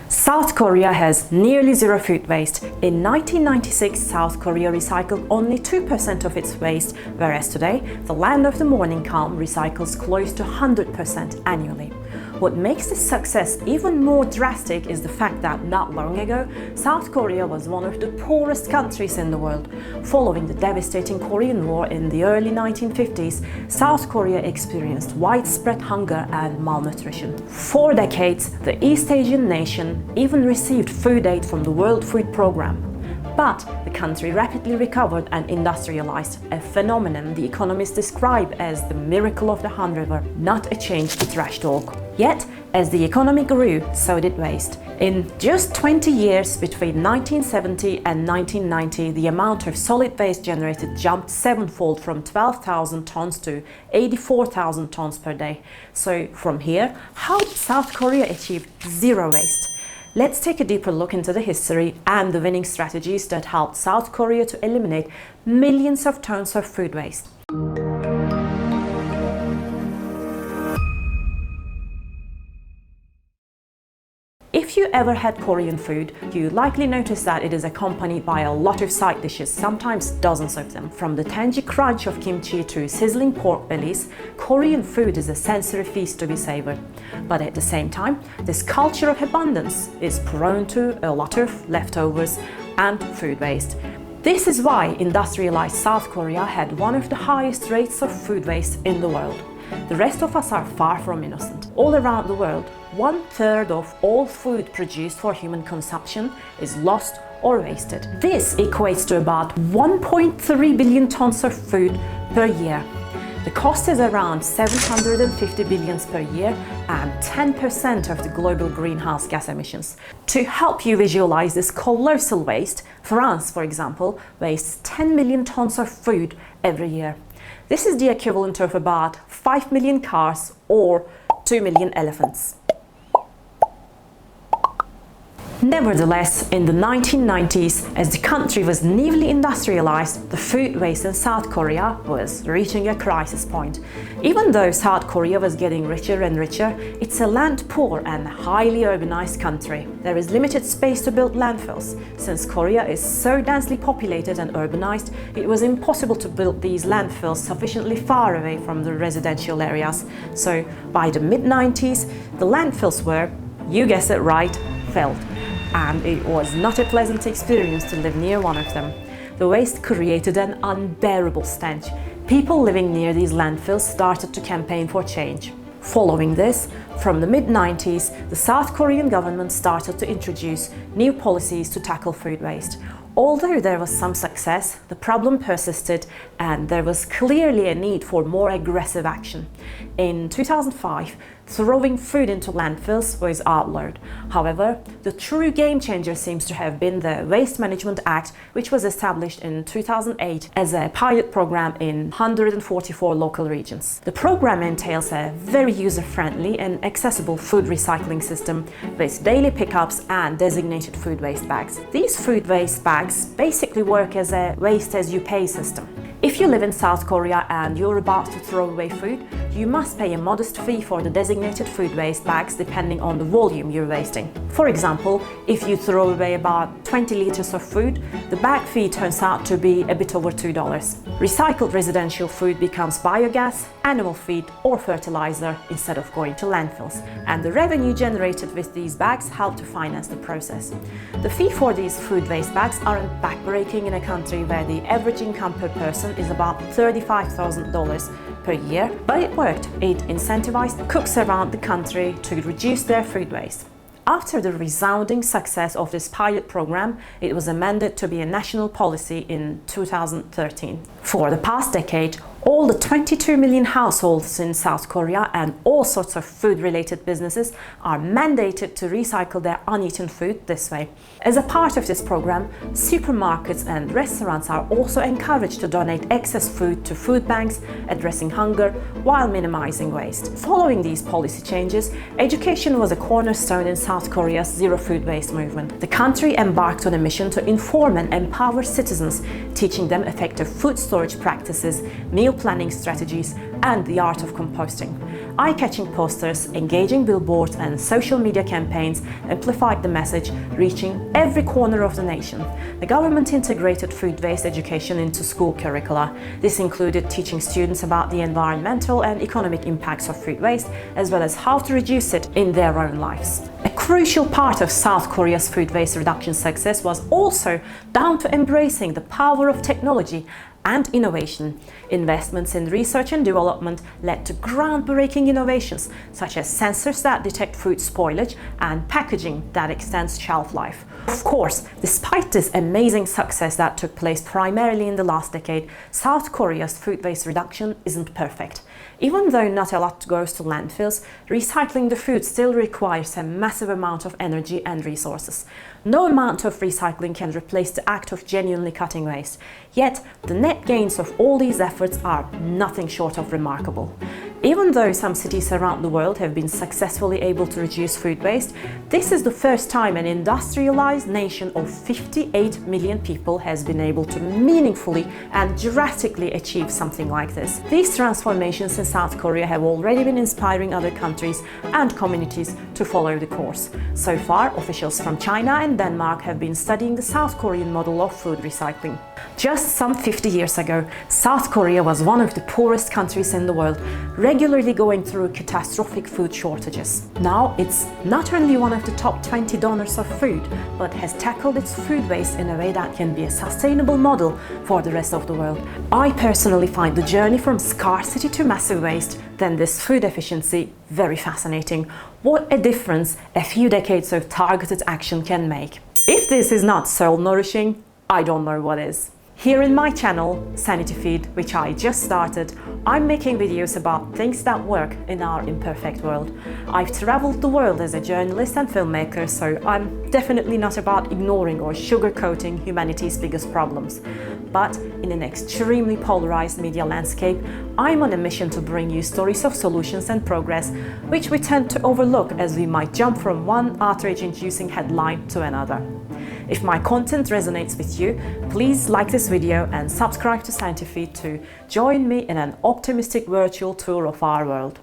South Korea has nearly zero food waste. In 1996, South Korea recycled only 2% of its waste, whereas today, the land of the morning calm recycles close to 100% annually. What makes this success even more drastic is the fact that not long ago, South Korea was one of the poorest countries in the world. Following the devastating Korean War in the early 1950s, South Korea experienced widespread hunger and malnutrition. For decades, the East Asian nation even received food aid from the World Food Programme. But the country rapidly recovered and industrialized, a phenomenon the economists describe as the miracle of the Han River, not a change to trash talk. Yet, as the economy grew, so did waste. In just 20 years, between 1970 and 1990, the amount of solid waste generated jumped sevenfold from 12,000 tons to 84,000 tons per day. So from here, how did South Korea achieve zero waste? Let's take a deeper look into the history and the winning strategies that helped South Korea to eliminate millions of tons of food waste. If you ever had Korean food, you likely noticed that it is accompanied by a lot of side dishes, sometimes dozens of them. From the tangy crunch of kimchi to sizzling pork bellies, Korean food is a sensory feast to be savored. But at the same time, this culture of abundance is prone to a lot of leftovers and food waste. This is why industrialized South Korea had one of the highest rates of food waste in the world. The rest of us are far from innocent. All around the world, 1/3 of all food produced for human consumption is lost or wasted. This equates to about 1.3 billion tons of food per year. The cost is around 750 billion per year and 10% of the global greenhouse gas emissions. To help you visualize this colossal waste, France, for example, wastes 10 million tons of food every year. This is the equivalent of about 5 million cars or 2 million elephants. Nevertheless, in the 1990s, as the country was newly industrialized, the food waste in South Korea was reaching a crisis point. Even though South Korea was getting richer and richer, it's a land-poor and highly urbanized country. There is limited space to build landfills. Since Korea is so densely populated and urbanized, it was impossible to build these landfills sufficiently far away from the residential areas. So, by the mid-90s, the landfills were, you guessed it right, filled. And it was not a pleasant experience to live near one of them. The waste created an unbearable stench. People living near these landfills started to campaign for change. Following this, from the mid-90s, the South Korean government started to introduce new policies to tackle food waste. Although there was some success, the problem persisted and there was clearly a need for more aggressive action. In 2005, throwing food into landfills was outlawed. However, the true game changer seems to have been the WasteManagement Act, which was established in 2008 as a pilot program in 144 local regions. The program entails a very user-friendly and accessible food recycling system with daily pickups and designated food waste bags. These food waste bags basically work as a waste-as-you-pay system. If you live in South Korea and you're about to throw away food, you must pay a modest fee for the designated food waste bags depending on the volume you're wasting. For example, if you throw away about 20 liters of food, the bag fee turns out to be a bit over $2. Recycled residential food becomes biogas, animal feed or fertilizer instead of going to landfills, and the revenue generated with these bags help to finance the process. The fee for these food waste bags aren't backbreaking in a country where the average income per person is about $35,000 per year, but it worked. It incentivized cooks around the country to reduce their food waste. After the resounding success of this pilot program, it was amended to be a national policy in 2013. For the past decade, all the 22 million households in South Korea and all sorts of food-related businesses are mandated to recycle their uneaten food this way. As a part of this program, supermarkets and restaurants are also encouraged to donate excess food to food banks, addressing hunger while minimizing waste. Following these policy changes, education was a cornerstone in South Korea's zero food waste movement. The country embarked on a mission to inform and empower citizens, teaching them effective food storage practices, meal planning strategies, and the art of composting. Eye-catching posters, engaging billboards, and social media campaigns amplified the message, reaching every corner of the nation. The government integrated food waste education into school curricula. This included teaching students about the environmental and economic impacts of food waste, as well as how to reduce it in their own lives. A crucial part of South Korea's food waste reduction success was also down to embracing the power of technology and innovation. Investments in research and development led to groundbreaking innovations, such as sensors that detect food spoilage and packaging that extends shelf life. Of course, despite this amazing success that took place primarily in the last decade, South Korea's food waste reduction isn't perfect. Even though not a lot goes to landfills, recycling the food still requires a massive amount of energy and resources. No amount of recycling can replace the act of genuinely cutting waste. Yet, the net gains of all these efforts are nothing short of remarkable. Even though some cities around the world have been successfully able to reduce food waste, this is the first time an industrialized nation of 58 million people has been able to meaningfully and drastically achieve something like this. These transformations in South Korea have already been inspiring other countries and communities to follow the course. So far, officials from China and Denmark have been studying the South Korean model of food recycling. Just some 50 years ago, South Korea was one of the poorest countries in the world, regularly going through catastrophic food shortages. Now it's not only one of the top 20 donors of food, but has tackled its food waste in a way that can be a sustainable model for the rest of the world. I personally find the journey from scarcity to massive waste, then this food efficiency, very fascinating. What a difference a few decades of targeted action can make. If this is not soul nourishing, I don't know what is. Here in my channel, SanityFeed, which I just started, I'm making videos about things that work in our imperfect world. I've traveled the world as a journalist and filmmaker, so I'm definitely not about ignoring or sugarcoating humanity's biggest problems. But in an extremely polarized media landscape, I'm on a mission to bring you stories of solutions and progress, which we tend to overlook as we might jump from one outrage-inducing headline to another. If my content resonates with you, please like this video and subscribe to SanityFeed to join me in an optimistic virtual tour of our world.